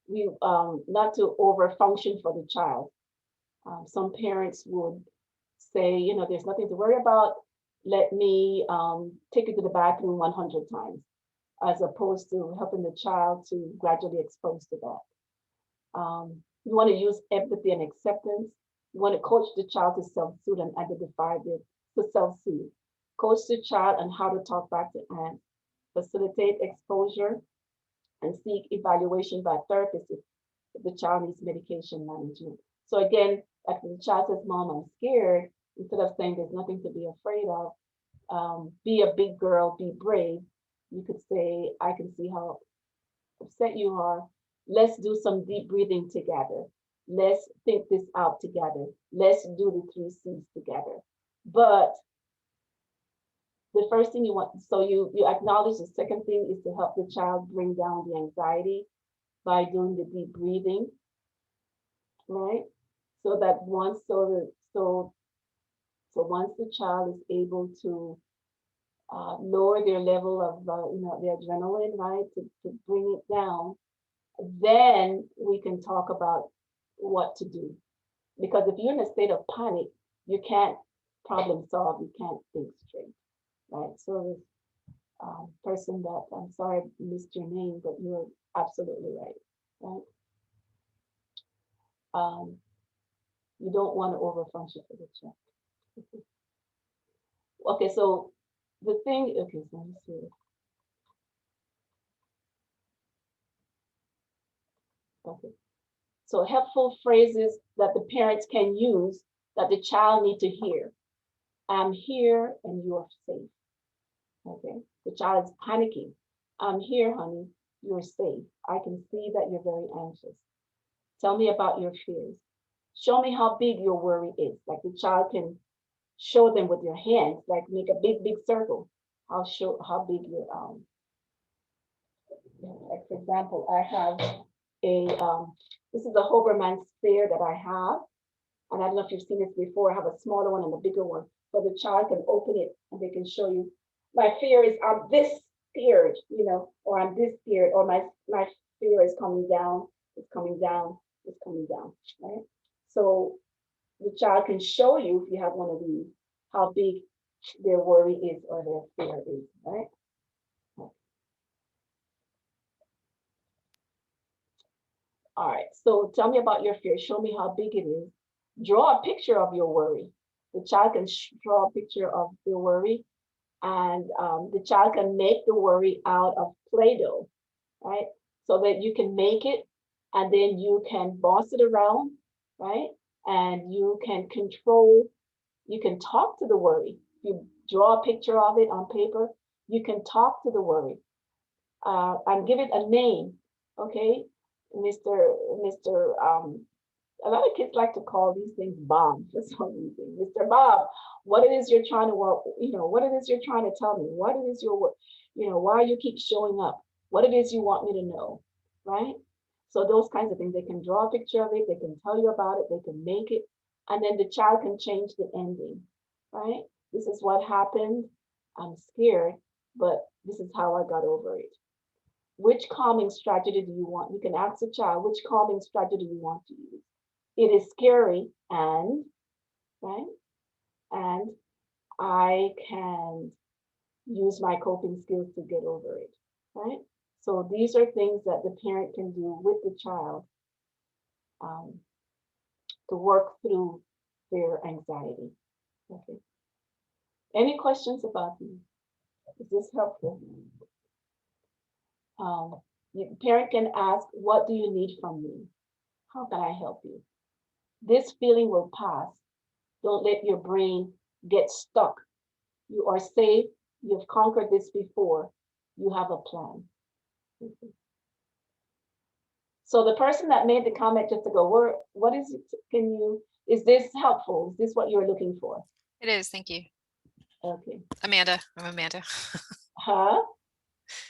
We not to over function for the child. Some parents would say, you know, there's nothing to worry about. Let me take you to the bathroom 100 times, as opposed to helping the child to gradually expose to that. You want to use empathy and acceptance. You want to coach the child to self-soothe and identify the self-soothe. Coach the child on how to talk back to ants. Facilitate exposure and seek evaluation by therapists if the child needs medication management. So again, after the child says, Mom, I'm scared, instead of saying there's nothing to be afraid of, be a big girl, be brave, you could say, I can see how upset you are. Let's do some deep breathing together. Let's think this out together. Let's do the 3 C's together. But the first thing you want, so you acknowledge. The second thing is to help the child bring down the anxiety by doing the deep breathing, right? So that once, so once the child is able to lower their level of, the adrenaline, right, to bring it down, then we can talk about what to do. Because if you're in a state of panic, you can't problem solve, you can't think straight, right? So this person that, I'm sorry I missed your name, but you're absolutely right, right? You don't want to overfunction for the child. Okay, so the thing, okay, so let me see. Okay. So helpful phrases that the parents can use that the child need to hear. I'm here and you're safe. Okay. The child is panicking. I'm here, honey. You're safe. I can see that you're very anxious. Tell me about your fears. Show me how big your worry is. Like the child can show them with your hands, like make a big, big circle. I'll show how big your like for example, I have a this is a Hoberman sphere that I have. And I don't know if you've seen this before. I have a smaller one and a bigger one. So the child can open it and they can show you. My fear is I'm this scared, or I'm this scared, or my fear is coming down, it's coming down, it's coming down, right? So the child can show you, if you have one of these, how big their worry is or their fear is, right? All right, so tell me about your fear. Show me how big it is. Draw a picture of your worry. The child can draw a picture of their worry, and the child can make the worry out of Play-Doh, right? So that you can make it, and then you can boss it around, right? And you can control, you can talk to the worry. You draw a picture of it on paper, you can talk to the worry and give it a name, okay? Mr. A lot of kids like to call these things bombs for some reason. Mr. Bob, what it is you're trying to work, what it is you're trying to tell me, what it is your, why you keep showing up, what it is you want me to know, right? So those kinds of things, they can draw a picture of it, they can tell you about it, they can make it, and then the child can change the ending, right? This is what happened. I'm scared, but this is how I got over it. Which calming strategy do you want? You can ask the child, which calming strategy do you want to use? It is scary and, right? And I can use my coping skills to get over it, right? So these are things that the parent can do with the child to work through their anxiety. Okay. Any questions about these? Is this helpful? The parent can ask, what do you need from me? How can I help you? This feeling will pass. Don't let your brain get stuck. You are safe. You've conquered this before. You have a plan. So the person that made the comment just to go, what is it? Is this helpful? Is this what you're looking for? It is. Thank you. Okay. Amanda. I'm Amanda. Huh?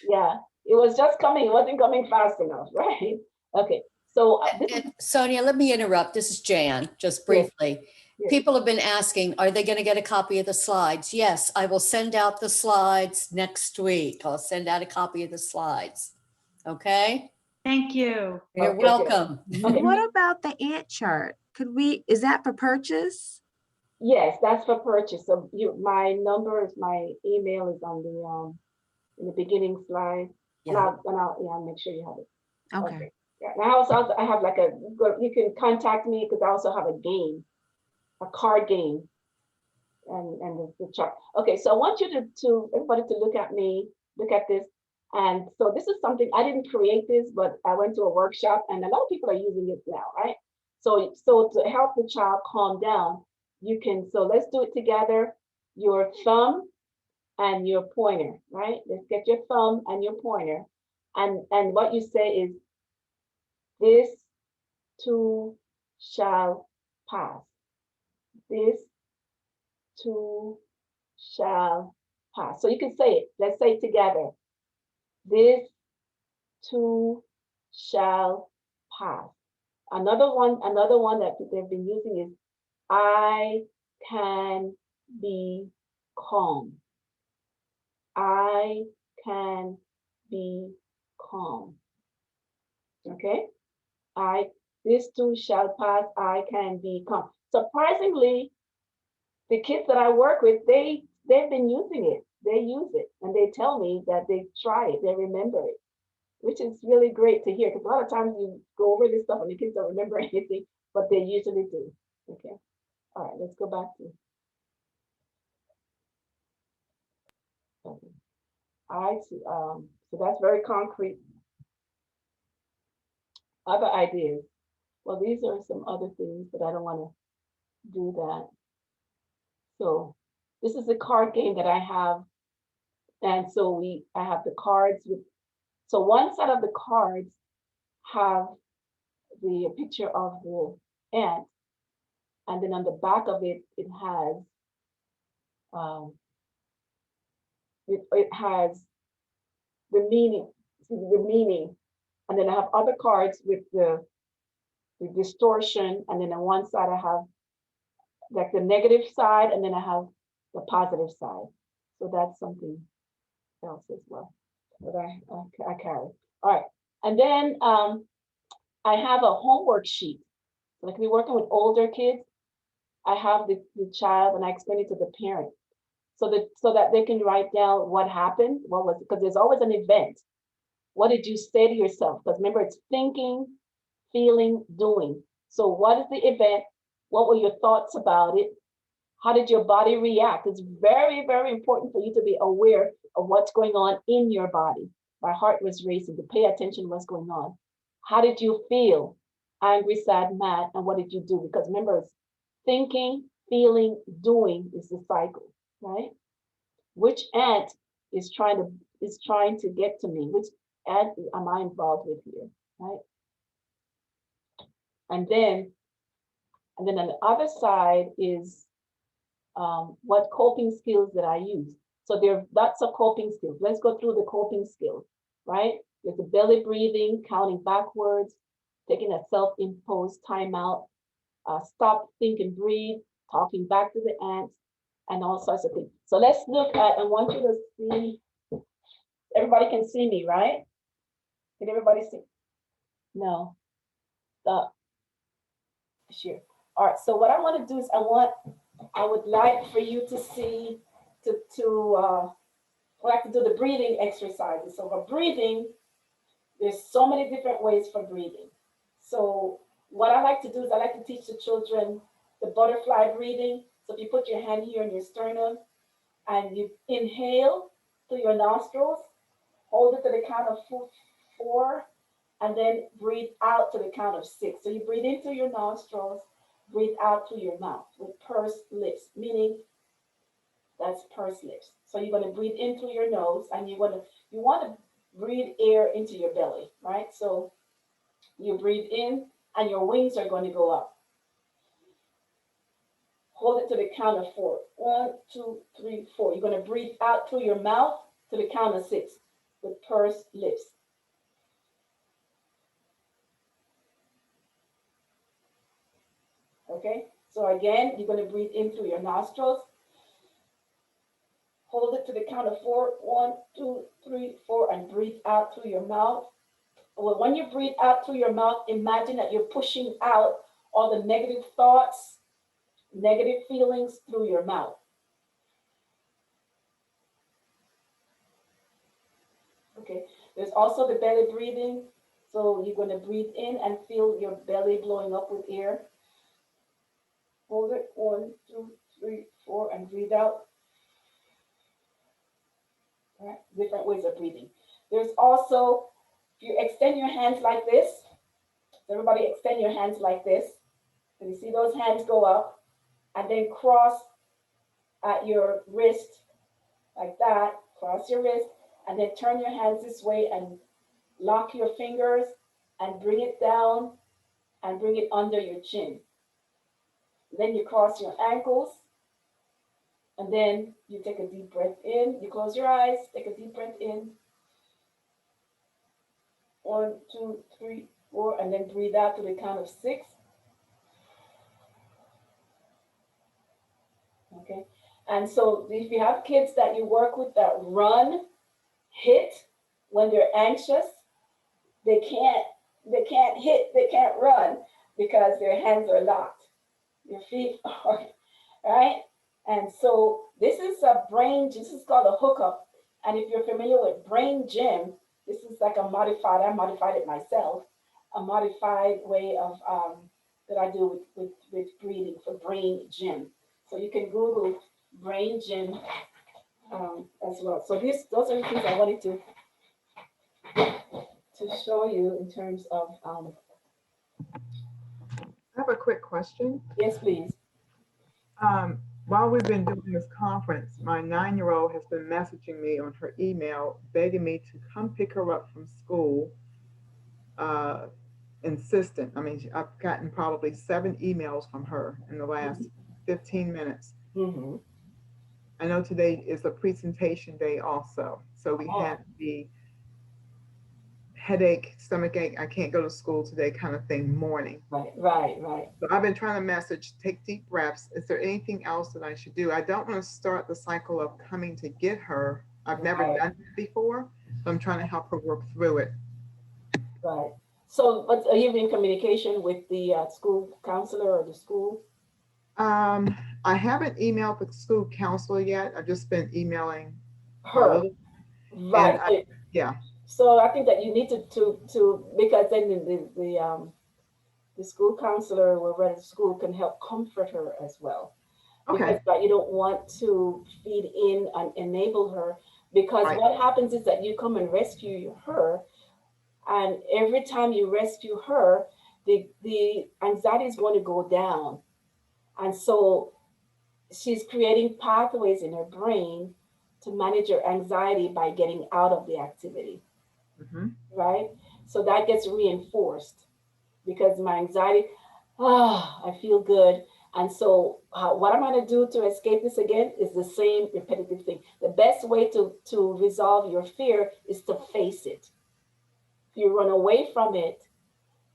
Yeah, it was just coming. It wasn't coming fast enough, right? Okay. So Sonia, let me interrupt. This is Jan, just briefly. Yes. People have been asking, are they going to get a copy of the slides? Yes, I will send out the slides next week. I'll send out a copy of the slides. Okay? Thank you. You're Okay, welcome. Okay. What about the ant chart? Is that for purchase? Yes, that's for purchase. So my email is on in the beginning slide. Yeah. And I'll make sure you have it. Okay. Yeah. And I have you can contact me because I also have a card game, and the chart. Okay, so I want you to everybody to look at this. And so this is something, I didn't create this, but I went to a workshop and a lot of people are using it now, right? So to help the child calm down, let's do it together. Your thumb and your pointer, right? Let's get your thumb and your pointer. And what you say is, this too shall pass. This too shall pass. So you can say it. Let's say it together. This too shall pass. Another one that they've been using is, I can be calm. I can be calm. Okay? This too shall pass. I can be calm. Surprisingly, the kids that I work with, they've been using it. They use it and they tell me that they try it, they remember it, which is really great to hear, because a lot of times you go over this stuff and the kids don't remember anything, but they usually do. Okay. All right, let's go back to. Okay. I see. So that's very concrete. Other ideas. Well, these are some other things, but I don't want to do that. So this is the card game that I have. And so I have the cards with, so one set of the cards have the picture of the ant. And then on the back of it, it has the meaning. And then I have other cards with the distortion. And then on one side, I have like the negative side, and then I have the positive side. So that's something else as well that I carry. All right. And then I have a homework sheet. So I can be working with older kids. I have the child and I explain it to the parent so that they can write down what happened, what was, because there's always an event. What did you say to yourself? Because remember, it's thinking, feeling, doing. So what is the event? What were your thoughts about it? How did your body react? It's very, very important for you to be aware of what's going on in your body. My heart was racing, to pay attention to what's going on. How did you feel? Angry, sad, mad, and what did you do? Because remember, it's thinking, feeling, doing is the cycle, right? Which ant is trying to get to me? Which ant am I involved with here, right? And then on the other side is what coping skills that I use. So there are lots of coping skills. Let's go through the coping skills, right? There's the belly breathing, counting backwards, taking a self-imposed timeout, stop, think, and breathe, talking back to the ants, and all sorts of things. So let's look at, I want you to see, everybody can see me, right? Can everybody see? No. Sure. All right, so what I want to do is I would like for you to see, we have to do the breathing exercises. So for breathing, there's so many different ways for breathing. So what I like to do is I like to teach the children the butterfly breathing. So if you put your hand here on your sternum and you inhale through your nostrils, hold it to the count of 4, and then breathe out to the count of 6. So you breathe in through your nostrils, breathe out through your mouth with pursed lips, meaning that's pursed lips. So you're going to breathe in through your nose, and you want to breathe air into your belly, right? So you breathe in, and your wings are going to go up. Hold it to the count of 4. 1, 2, 3, 4. You're going to breathe out through your mouth to the count of 6 with pursed lips. Okay, so again, you're going to breathe in through your nostrils. Hold it to the count of 4. 1, 2, 3, 4, and breathe out through your mouth. Well, when you breathe out through your mouth, imagine that you're pushing out all the negative thoughts, negative feelings through your mouth. Okay, there's also the belly breathing. So you're going to breathe in and feel your belly blowing up with air. Hold it, 1, 2, 3, 4, and breathe out. All right, different ways of breathing. There's also, if you extend your hands like this, everybody extend your hands like this, and you see those hands go up, and then cross at your wrist like that, cross your wrist, and then turn your hands this way and lock your fingers and bring it down and bring it under your chin. Then you cross your ankles, and then you take a deep breath in. You close your eyes, take a deep breath in. 1, 2, 3, 4, and then breathe out to the count of 6. Okay, and so if you have kids that you work with that run, hit when they're anxious, they can't hit, they can't run because their hands are locked. Your feet are, right? And so this is this is called a hookup. And if you're familiar with Brain Gym, this is like a modified, I modified it myself, a modified way of that I do with breathing for Brain Gym. So you can Google Brain Gym as well. So those are the things I wanted to show you in terms of. I have a quick question. Yes, please. While we've been doing this conference, my 9-year-old has been messaging me on her email, begging me to come pick her up from school, insistent. I mean, I've gotten probably 7 emails from her in the last 15 minutes. Mm-hmm. I know today is a presentation day also. So we had the headache, stomach ache, I can't go to school today kind of thing morning. Right. So I've been trying to message, take deep breaths. Is there anything else that I should do? I don't want to start the cycle of coming to get her. I've never done that before, so I'm trying to help her work through it. Right. So are you in communication with the school counselor or the school? I haven't emailed the school counselor yet. I've just been emailing a Her, little. right. Yeah, So I think that you need to because then the school counselor or whether the school can help comfort her as well. okay, Because but you don't want to feed in and enable her because Right. what happens is that you come and rescue her, and every time you rescue her, the anxiety is going to go down, and so she's creating pathways in her brain to manage her anxiety by getting out of the activity, hmm right? So that gets reinforced because my anxiety, I feel good. And so, what I'm going to do to escape this again is the same repetitive thing. The best way to resolve your fear is to face it. If you run away from it,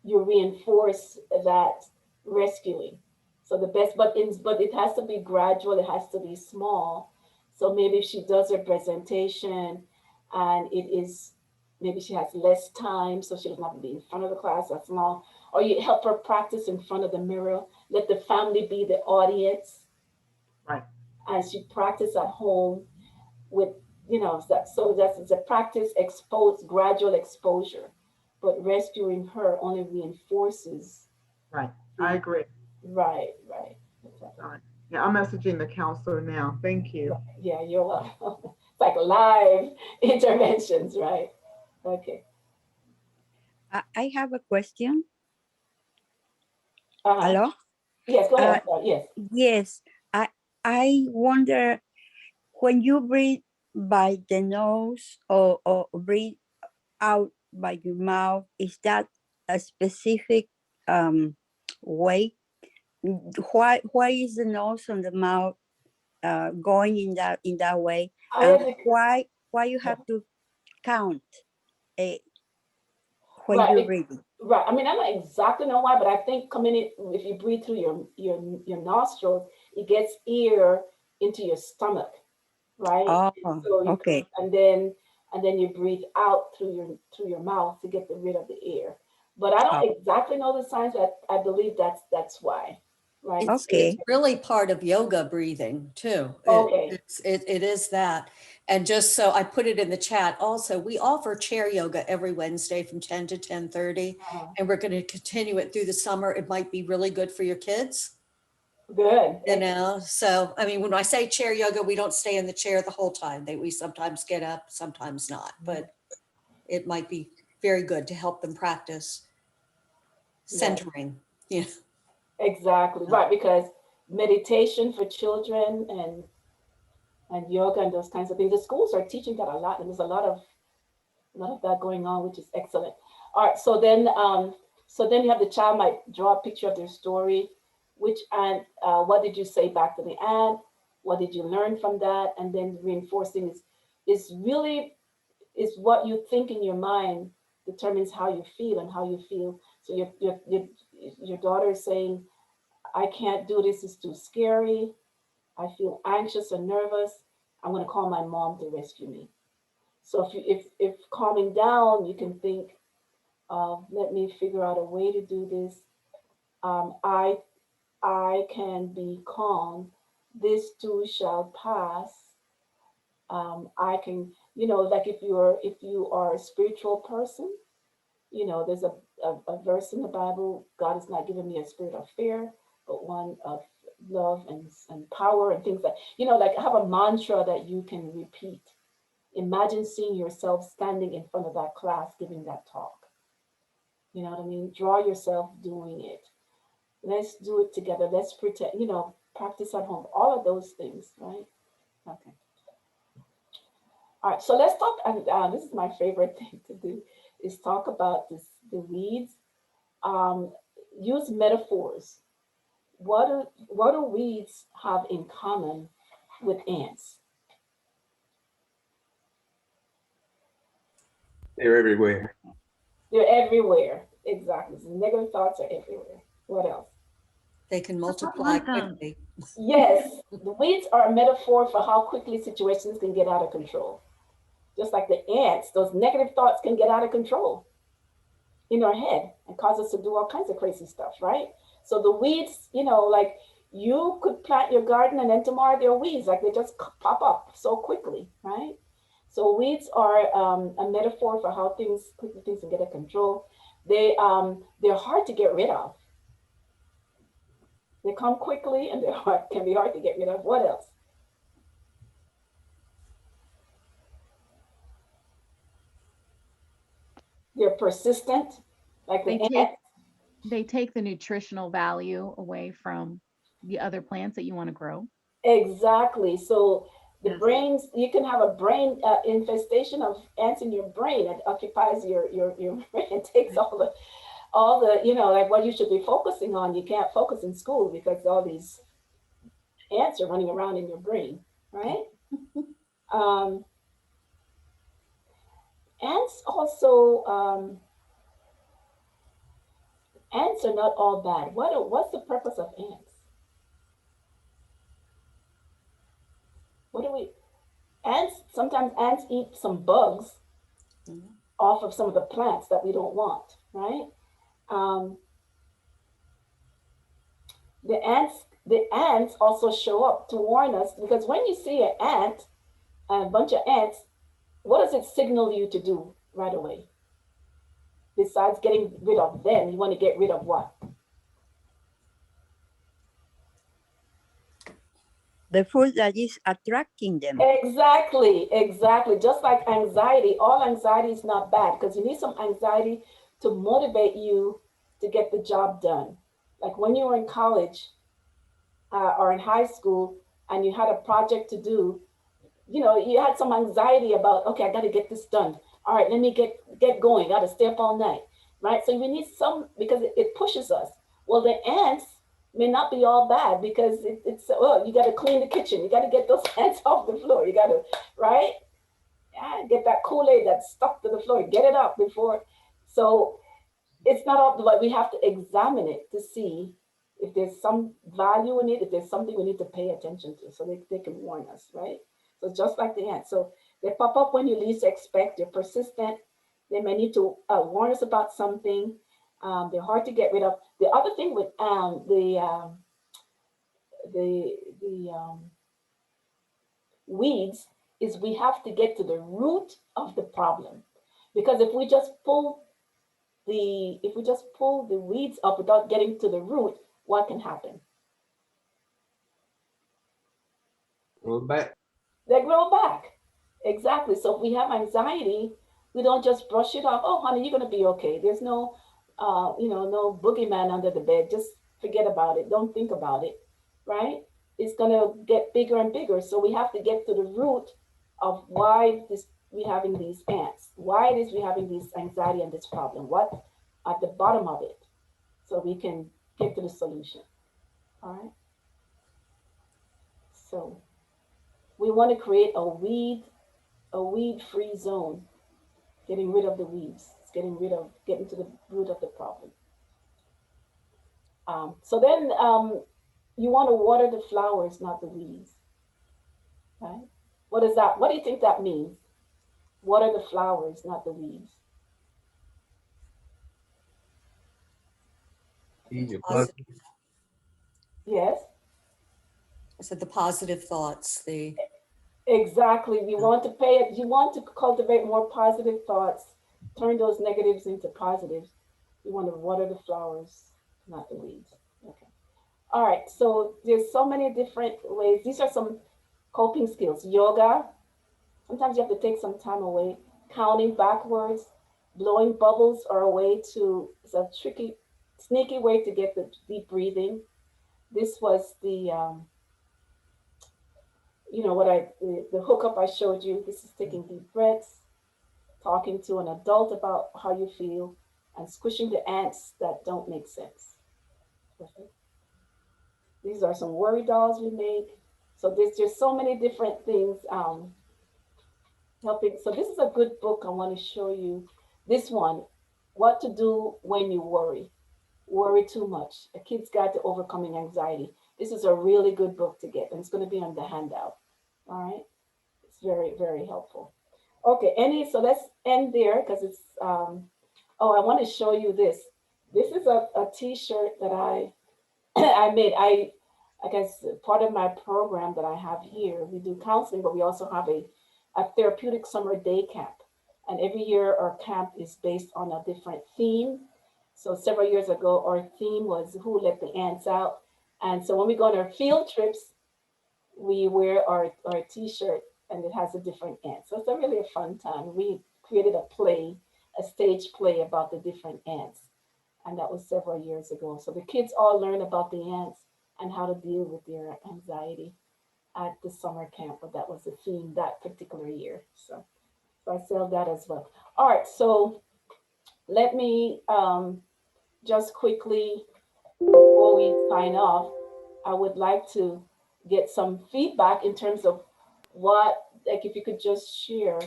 you reinforce that rescuing. So the best, but it has to be gradual. It has to be small. So maybe if she does her presentation, and it is maybe she has less time, so she doesn't have to be in front of the class that's long. Or you help her practice in front of the mirror. Let the family be the audience, Right. and she practice at home with that. So that's a practice, expose gradual exposure, but rescuing her only reinforces. Right. I agree. Right, right. Exactly. All right. Yeah, I'm messaging the counselor now. Thank you. Yeah, you're welcome. It's like live interventions, right? Okay. I have a question. Uh-huh. Hello? Yes, go ahead. Yes. Yes, I wonder when you breathe by the nose or breathe out by your mouth, is that a specific way? Why is the nose and the mouth going in that way? I And understand. why you have to count uh, when Right, you're breathing? right. I mean, I don't exactly know why, but I think coming in, if you breathe through your nostrils, it gets air into your stomach, right? Oh, So you, okay. and then you breathe out through your mouth to get rid of the air. But I don't exactly know the science, but I believe that's why, right? It's Okay. really part of yoga breathing too. Okay. It is that. And just so I put it in the chat also, we offer chair yoga every Wednesday from 10 to 10:30, Uh-huh. and we're going to continue it through the summer. It might be really good for your kids. Good. You know, so I mean, when I say chair yoga, we don't stay in the chair the whole time. We sometimes get up, sometimes not, but it might be very good to help them practice centering. Yeah. Exactly, right, because meditation for children and yoga and those kinds of things, the schools are teaching that a lot, and there's a lot of that going on, which is excellent. All right, so then you have the child might draw a picture of their story, which and what did you say back to the aunt? What did you learn from that? And then reinforcing is really is what you think in your mind determines how you feel and how you feel. So your daughter is saying, I can't do this, it's too scary. I feel anxious and nervous. I'm going to call my mom to rescue me. So if calming down, you can think, let me figure out a way to do this. Um, I I can be calm. This too shall pass. I can, like if you are a spiritual person, there's a verse in the Bible, God has not given me a spirit of fear, but one of love and power and things like have a mantra that you can repeat. Imagine seeing yourself standing in front of that class giving that talk. You know what I mean? Draw yourself doing it. Let's do it together. Let's pretend, practice at home. All of those things, right? Okay. All right. So let's talk. And this is my favorite thing to do is talk about the weeds. Um, use metaphors. What do weeds have in common with ants? They're everywhere. They're everywhere. Exactly. So negative thoughts are everywhere. What else? They can multiply quickly. Yes, the weeds are a metaphor for how quickly situations can get out of control. Just like the ants, those negative thoughts can get out of control in our head and cause us to do all kinds of crazy stuff, right? So the weeds, like You could plant your garden and then tomorrow there are weeds, like they just pop up so quickly, right? So weeds are a metaphor for how things can get out of control. They're hard to get rid of. They come quickly and can be hard to get rid of. What else? They're persistent, like They the take ant. they take the nutritional value away from the other plants that you want to grow. Exactly. So the Yes. brains, you can have a brain infestation of ants in your brain that occupies your brain and takes all the, you know, like what you should be focusing on. You can't focus in school because all these ants are running around in your brain, right? Ants also, ants are not all bad. What's the purpose of ants? Sometimes ants eat some bugs off of some of the plants that we don't want, right? The ants also show up to warn us, because when you see an ant, a bunch of ants, what does it signal you to do right away? Besides getting rid of them, you want to get rid of what? The food that is attracting them. Exactly. Just like anxiety, all anxiety is not bad, because you need some anxiety to motivate you to get the job done. Like when you were in college or in high school and you had a project to do, you know, you had some anxiety about, okay, I got to get this done. All right, let me get going. Got to stay up all night, right? So we need some, because it pushes us. Well, the ants may not be all bad, because it's you got to clean the kitchen. You got to get those ants off the floor. You got to, right? Yeah, get that Kool-Aid that's stuck to the floor. Get it up before. So it's not all, but we have to examine it to see if there's some value in it, if there's something we need to pay attention to, so they can warn us, right? So just like the ants. So they pop up when you least expect. They're persistent. They may need to warn us about something. They're hard to get rid of. The other thing with weeds is we have to get to the root of the problem, because if we just pull the weeds up without getting to the root, what can happen? Grow back. They grow back. Exactly. So if we have anxiety, we don't just brush it off. Oh, honey, you're going to be okay. There's no, no boogeyman under the bed. Just forget about it. Don't think about it, right? It's going to get bigger and bigger. So we have to get to the root of why we're having these ants, why it is we're having this anxiety and this problem, what at the bottom of it, so we can get to the solution. All right. So we want to create a weed-free zone, getting rid of the weeds, getting to the root of the problem. So then you want to water the flowers, not the weeds, right? What do you think that means? Water the flowers, not the weeds. Yes. I said the positive thoughts, Exactly. You want to cultivate more positive thoughts, turn those negatives into positives. You want to water the flowers, not the weeds. Okay. All right. So there's so many different ways. These are some coping skills. Yoga. Sometimes you have to take some time away. Counting backwards, blowing bubbles are a way to, it's a tricky, sneaky way to get the deep breathing. This was the, the hookup I showed you. This is taking deep breaths, talking to an adult about how you feel, and squishing the ants that don't make sense. Okay. These are some worry dolls we made. So there's just so many different things helping. So this is a good book. I want to show you this one, What to Do When You Worry. Worry Too Much, A Kid's Guide to Overcoming Anxiety. This is a really good book to get, and it's going to be on the handout. All right. It's very, very helpful. Okay. So let's end there, because it's, I want to show you this. This is a t-shirt that I made. I guess part of my program that I have here, we do counseling, but we also have a therapeutic summer day camp. And every year our camp is based on a different theme. So several years ago, our theme was Who Let the Ants Out? And so when we go on our field trips, we wear our t-shirt and it has a different ant. So it's a really a fun time. We created a play, a stage play about the different ants. And that was several years ago. So the kids all learn about the ants and how to deal with their anxiety at the summer camp. But that was the theme that particular year. So I sell that as well. All right, so let me just quickly, before we sign off, I would like to get some feedback in terms of what, like if you could just share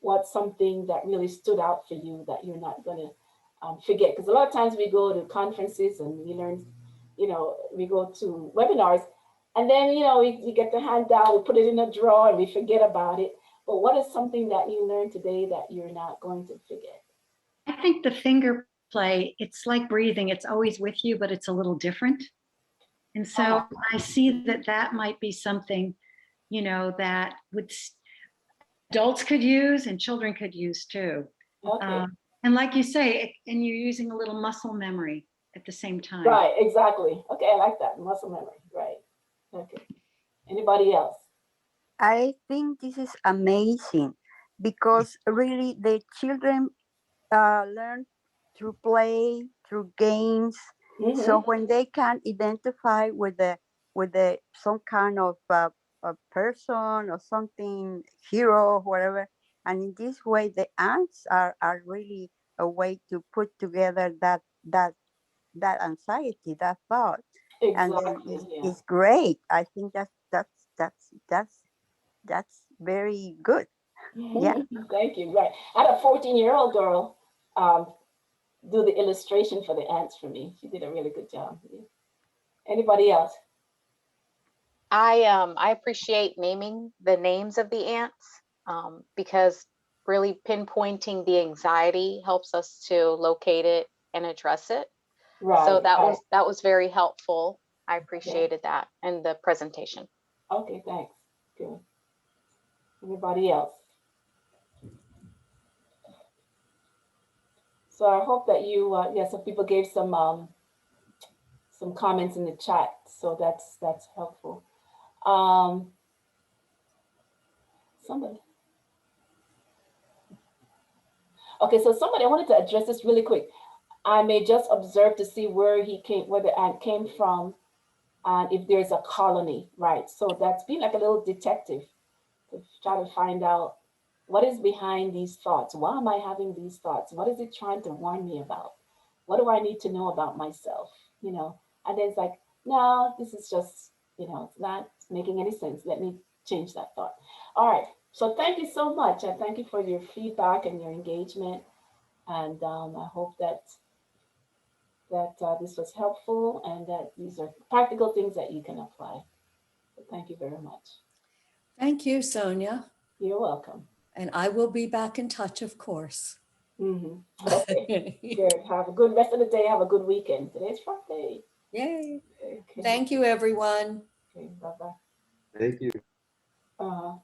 what's something that really stood out for you that you're not gonna forget. Because a lot of times we go to conferences and we learn, we go to webinars and then, we get the handout, we put it in a drawer and we forget about it. But what is something that you learned today that you're not going to forget? I think the finger play, it's like breathing. It's always with you, but it's a little different. And so I see that that might be something, that adults could use and children could use too. Okay. And like you say, and you're using a little muscle memory at the same time. Right, exactly. Okay, I like that. Muscle memory, right. Okay. Anybody else? I think this is amazing because really the children learn through play, through games. So when they can identify with some kind of a person or something, hero, whatever, and in this way the ants are really a way to put together that anxiety, that thought, and then it's great. I think that's very good. Yeah. Thank you. Right. I had a 14-year-old girl do the illustration for the ants for me. She did a really good job. Anybody else? I appreciate naming the names of the ants because really pinpointing the anxiety helps us to locate it and address it. Right. So that was very helpful. I appreciated that and the presentation. Okay, thanks. Good. Anybody else? So I hope that you, some people gave some comments in the chat, so that's helpful. Somebody. Okay, so somebody, I wanted to address this really quick. I may just observe to see where the ant came from, and if there's a colony, right? So that's being like a little detective to try to find out what is behind these thoughts. Why am I having these thoughts? What is it trying to warn me about? What do I need to know about myself? And then it's like, no, this is just, it's not making any sense. Let me change that thought. All right. So thank you so much. And thank you for your feedback and your engagement. And I hope that this was helpful and that these are practical things that you can apply. So thank you very much. Thank you, Sonia. You're welcome. And I will be back in touch, of course. Okay, good. Have a good rest of the day. Have a good weekend. Today's Friday. Yay. Okay. Thank you, everyone. Okay, bye-bye. Thank you. Uh-huh.